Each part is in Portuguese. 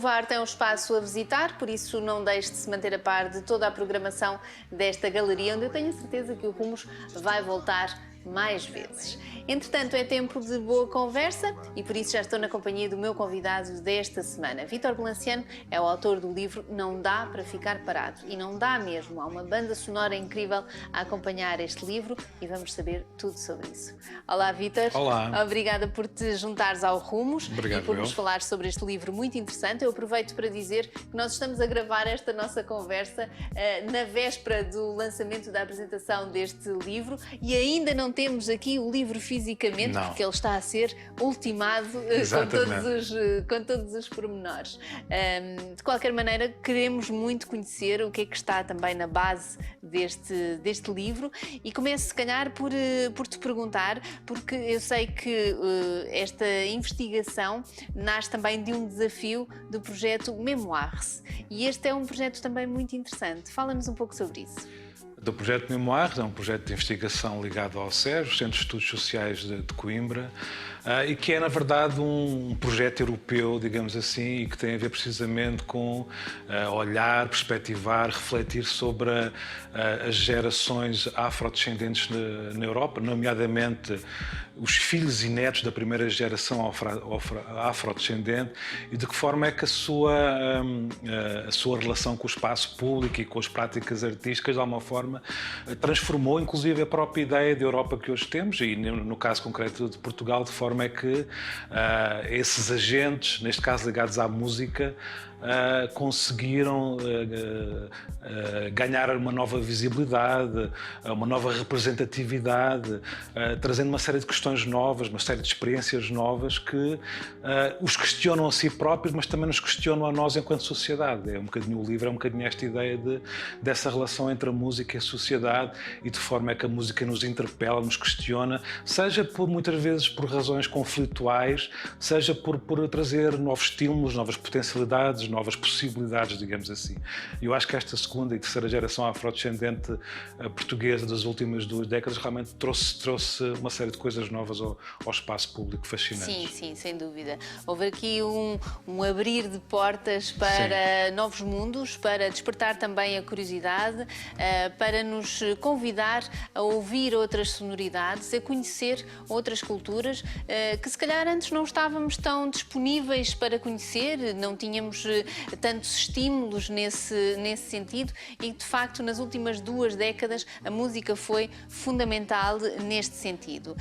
Boulevard é um espaço a visitar, por isso não deixe de se manter a par de toda a programação desta galeria, onde eu tenho a certeza que o Rumos vai voltar mais vezes. Entretanto, é tempo de boa conversa e por isso já estou na companhia do meu convidado desta semana. Vítor Balanciano é o autor do livro Não Dá Para Ficar Parado, e não dá mesmo. Há uma banda sonora incrível a acompanhar este livro e vamos saber tudo sobre isso. Olá, Vítor. Olá. Obrigada por te juntares ao Rumos. Obrigado, e por nos falar sobre este livro muito interessante. Eu aproveito para dizer que nós estamos a gravar esta nossa conversa na véspera do lançamento da apresentação deste livro e ainda não temos aqui o livro fisicamente, porque ele está a ser ultimado com todos os pormenores. De qualquer maneira, queremos muito conhecer o que é que está também na base deste livro e começo, se calhar, por te perguntar, porque eu sei que esta investigação nasce também de um desafio do projeto Memoires e este é um projeto também muito interessante. Fala-nos um pouco sobre isso. Do projeto Memoires, é um projeto de investigação ligado ao SES, Centro de Estudos Sociais de Coimbra, e que é, na verdade, um projeto europeu, digamos assim, e que tem a ver precisamente com olhar, perspectivar, refletir sobre as gerações afrodescendentes na Europa, nomeadamente os filhos e netos da primeira geração afrodescendente e de que forma é que a sua relação com o espaço público e com as práticas artísticas, de alguma forma, transformou inclusive a própria ideia de Europa que hoje temos e no caso concreto de Portugal, de forma é que esses agentes, neste caso ligados à música, conseguiram ganhar uma nova visibilidade, uma nova representatividade, trazendo uma série de questões novas, uma série de experiências novas que os questionam a si próprios, mas também nos questionam a nós enquanto sociedade. É um bocadinho o livro, é um bocadinho esta ideia dessa relação entre a música e a sociedade e de forma é que a música nos interpela, nos questiona, seja muitas vezes por razões conflituais, seja por trazer novos estímulos, novas potencialidades, novas possibilidades, digamos assim. Eu acho que esta segunda e terceira geração afrodescendente portuguesa das últimas 2 décadas realmente trouxe uma série de coisas novas ao espaço público fascinantes. Sim, sem dúvida. Houve aqui um abrir de portas para novos mundos, para despertar também a curiosidade, para nos convidar a ouvir outras sonoridades, a conhecer outras culturas que se calhar antes não estávamos tão disponíveis para conhecer, não tínhamos tantos estímulos nesse sentido e, de facto, nas últimas 2 décadas a música foi fundamental neste sentido.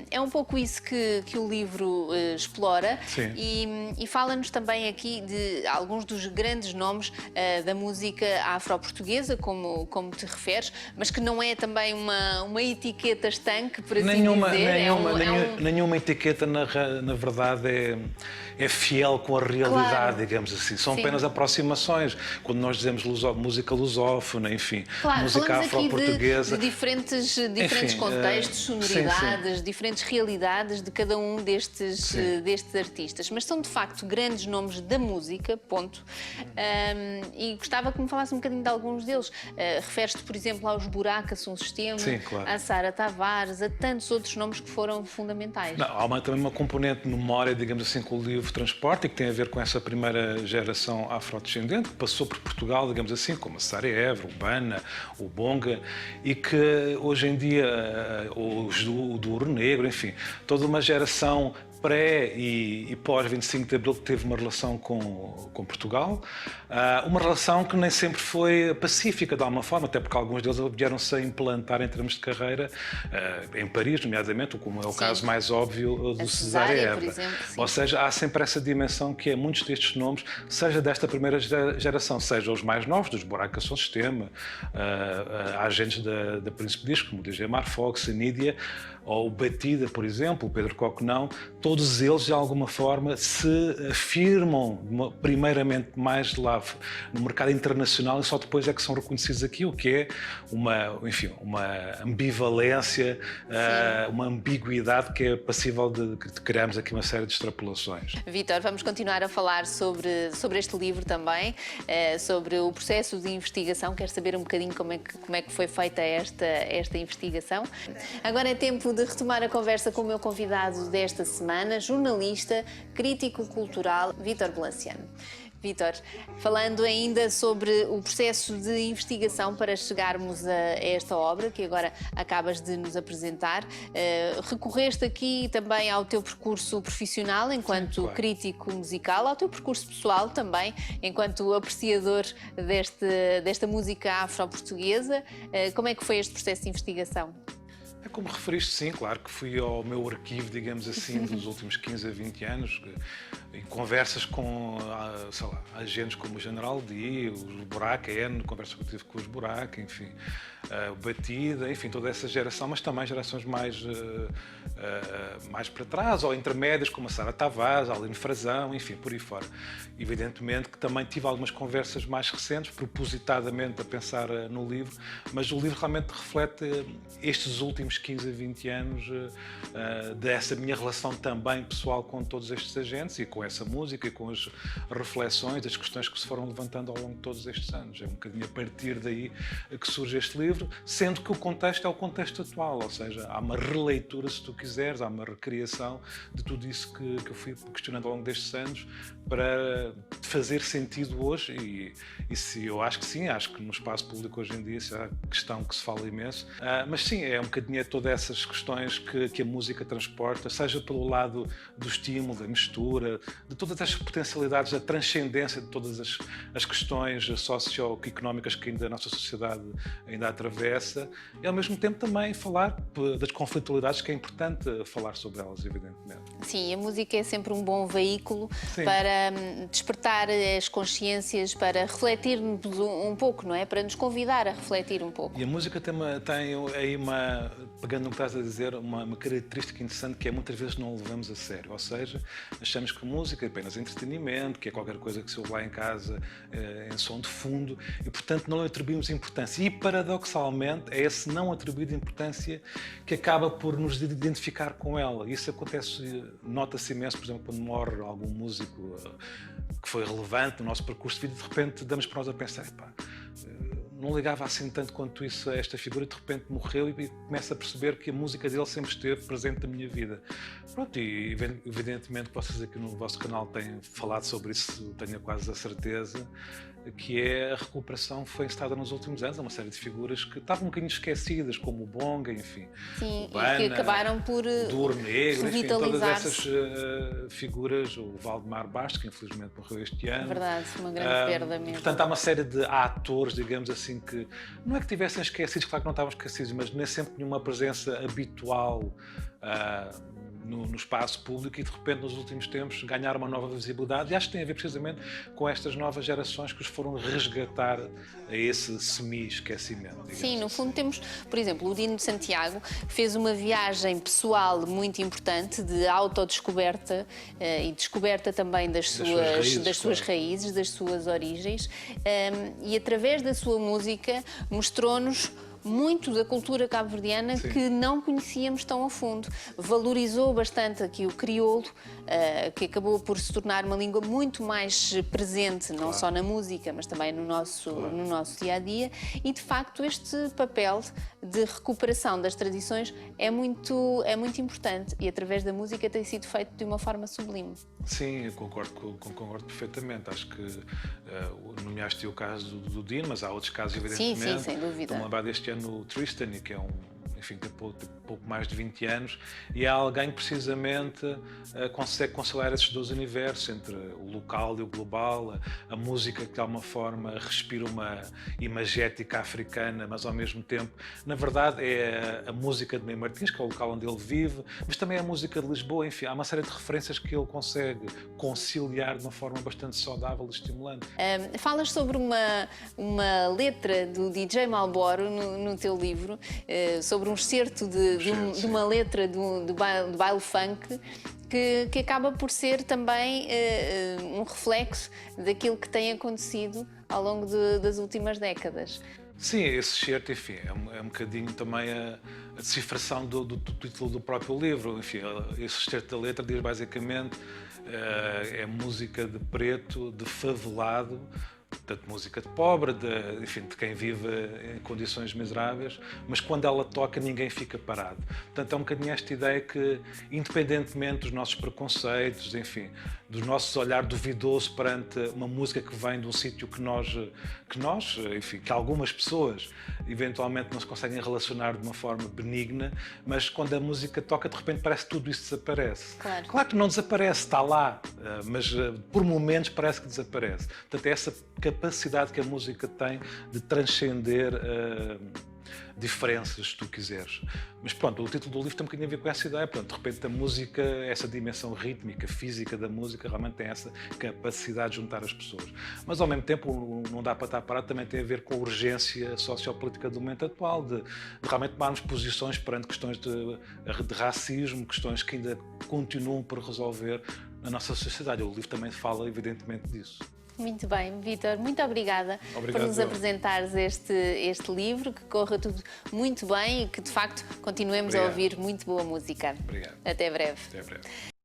É um pouco isso que o livro explora e fala-nos também aqui de alguns dos grandes nomes da música afro-portuguesa, como te referes, mas que não é também uma etiqueta estanque, por assim dizer. Nenhuma etiqueta, na verdade, é fiel com a realidade, digamos assim. São apenas aproximações. Quando nós dizemos música lusófona, enfim, música afro-portuguesa. De diferentes contextos, sonoridades, diferentes realidades de cada um destes artistas. Mas são, de facto, grandes nomes da música, ponto. E gostava que me falasse um bocadinho de alguns deles. Referes-te, por exemplo, aos Buraco, Assunção Sistema, a Sara Tavares, a tantos outros nomes que foram fundamentais. Não, há também uma componente de memória, digamos assim, que o livro transporta e que tem a ver com essa primeira geração afrodescendente que passou por Portugal, digamos assim, como a Sara Évora, o Bana, o Bonga, e que hoje em dia, o do Ouro Negro, enfim, toda uma geração pré e pós 25 de Abril que teve uma relação com Portugal, uma relação que nem sempre foi pacífica de alguma forma, até porque alguns deles vieram-se a implantar em termos de carreira em Paris, nomeadamente, como é o caso mais óbvio do César Évora. Ou seja, há sempre essa dimensão que é muitos destes nomes, seja desta primeira geração, seja os mais novos, dos Buraco, Assunção Sistema, agentes da Príncipe Disco, como o DJ Marfox, a Nídia, ou o Batida, por exemplo, o Pedro Coquenão, todos eles, de alguma forma, se afirmam primeiramente mais lá no mercado internacional e só depois é que são reconhecidos aqui, o que é uma ambivalência, uma ambiguidade que é passível de criarmos aqui uma série de extrapolações. Vítor, vamos continuar a falar sobre este livro também, sobre o processo de investigação. Quero saber um bocadinho como é que foi feita esta investigação. Agora é tempo de retomar a conversa com o meu convidado desta semana, jornalista, crítico cultural, Vítor Balanciano. Vítor, falando ainda sobre o processo de investigação para chegarmos a esta obra que agora acabas de nos apresentar, recorreste aqui também ao teu percurso profissional enquanto Sim, claro. crítico musical, ao teu percurso pessoal também, enquanto apreciador desta música afro-portuguesa. Como é que foi este processo de investigação? É como referiste, sim, claro que fui ao meu arquivo, digamos assim, dos últimos 15 a 20 anos, em conversas com, sei lá, agentes como o General Di, os Buraca, conversas que eu tive com os Buraca, enfim, o Batida, enfim, toda essa geração, mas também gerações mais para trás, ou intermédias, como a Sara Tavares, a Aline Frazão, enfim, por aí fora. Evidentemente que também tive algumas conversas mais recentes, propositadamente a pensar no livro, mas o livro realmente reflete estes últimos 15 a 20 anos dessa minha relação também pessoal com todos estes agentes e com essa música e com as reflexões, as questões que se foram levantando ao longo de todos estes anos. É um bocadinho a partir daí que surge este livro, sendo que o contexto é o contexto atual, ou seja, há uma releitura, se tu quiseres, há uma recriação de tudo isso que eu fui questionando ao longo destes anos para fazer sentido hoje e se eu acho que sim, acho que no espaço público hoje em dia isso é uma questão que se fala imenso, mas sim, é um bocadinho todas essas questões que a música transporta, seja pelo lado do estímulo, da mistura, de todas as potencialidades, da transcendência de todas as questões socioeconómicas que ainda a nossa sociedade ainda atravessa, e ao mesmo tempo também falar das conflitualidades, que é importante falar sobre elas, evidentemente. Sim, a música é sempre um bom veículo Sim. para despertar as consciências, para refletirmos um pouco, não é? Para nos convidar a refletir um pouco. E a música tem aí pegando no que estás a dizer, uma característica interessante que é muitas vezes não levamos a sério, ou seja, achamos que música é apenas entretenimento, que é qualquer coisa que se ouve lá em casa em som de fundo e, portanto, não lhe atribuímos importância. E, paradoxalmente, é esse não atribuído importância que acaba por nos identificar com ela. Isso acontece, nota-se imenso, por exemplo, quando morre algum músico que foi relevante no nosso percurso de vida, de repente damos para nós a pensar, não ligava assim tanto quanto isso a esta figura, de repente morreu e começo a perceber que a música dele sempre esteve presente na minha vida. Pronto, e evidentemente vocês aqui no vosso canal têm falado sobre isso, tenho quase a certeza, que é a recuperação que foi instalada nos últimos anos, há uma série de figuras que estavam um bocadinho esquecidas, como o Bonga, enfim, sim, o Bana, e que acabaram por o Douro Negro, enfim, todas essas revitalizar-se. figuras, o Valdemar Bastos, que infelizmente morreu este ano. Verdade, uma grande perda mesmo. Portanto, há uma série de atores, digamos assim, que não é que tivessem esquecidos, claro que não estavam esquecidos, mas nem sempre nenhuma presença habitual no espaço público e de repente nos últimos tempos ganharam uma nova visibilidade e acho que tem a ver precisamente com estas novas gerações que os foram resgatar a esse semi-esquecimento. Sim, no fundo temos, por exemplo, o Dino de Santiago fez uma viagem pessoal muito importante de autodescoberta e descoberta também das suas raízes, das suas origens e através da sua música mostrou-nos muito da cultura cabo-verdiana que não conhecíamos tão a fundo. Valorizou bastante aqui o crioulo, que acabou por se tornar uma língua muito mais presente, não só na música, mas também no nosso dia-a-dia. E, de facto, este papel de recuperação das tradições é muito importante e, através da música, tem sido feito de uma forma sublime. Sim, eu concordo perfeitamente. Acho que nomeaste o caso do Dino, mas há outros casos, evidentemente. Sim, sem dúvida. Estou-me a lembrar deste ano o Tristan, que é enfim, tem pouco mais de 20 anos, e é alguém que precisamente consegue conciliar esses dois universos, entre o local e o global, a música que de alguma forma respira uma imagética africana, mas ao mesmo tempo, na verdade, é a música de Ney Martins, que é o local onde ele vive, mas também a música de Lisboa, enfim, há uma série de referências que ele consegue conciliar de uma forma bastante saudável e estimulante. Falas sobre uma letra do DJ Malboro no teu livro, sobre um excerto de uma letra do baile funk que acaba por ser também um reflexo daquilo que tem acontecido ao longo das últimas décadas. Sim, esse excerto, enfim, é um bocadinho também a decifração do título do próprio livro. Enfim, esse excerto da letra diz basicamente é música de preto, de favelado, Portanto, música de pobre, enfim, de quem vive em condições miseráveis, mas quando ela toca ninguém fica parado. Portanto, é um bocadinho esta ideia que, independentemente dos nossos preconceitos, enfim, do nosso olhar duvidoso perante uma música que vem de um sítio enfim, que algumas pessoas eventualmente não se conseguem relacionar de uma forma benigna, mas quando a música toca, de repente parece que tudo isso desaparece. Claro que não desaparece, está lá, mas por momentos parece que desaparece. Portanto, é essa capacidade que a música tem de transcender diferenças, se tu quiseres. Mas pronto, o título do livro tem um bocadinho a ver com essa ideia. Pronto, de repente a música, essa dimensão rítmica, física da música, realmente tem essa capacidade de juntar as pessoas. Mas ao mesmo tempo, não dá para estar parado, também tem a ver com a urgência sociopolítica do momento atual, de realmente tomarmos posições perante questões de racismo, questões que ainda continuam por resolver na nossa sociedade. O livro também fala, evidentemente, disso. Muito bem, Vítor, muito obrigada por nos apresentares este livro, que corra tudo muito bem e que, de facto, continuemos a ouvir muito boa música. Obrigado. Até breve. Até breve.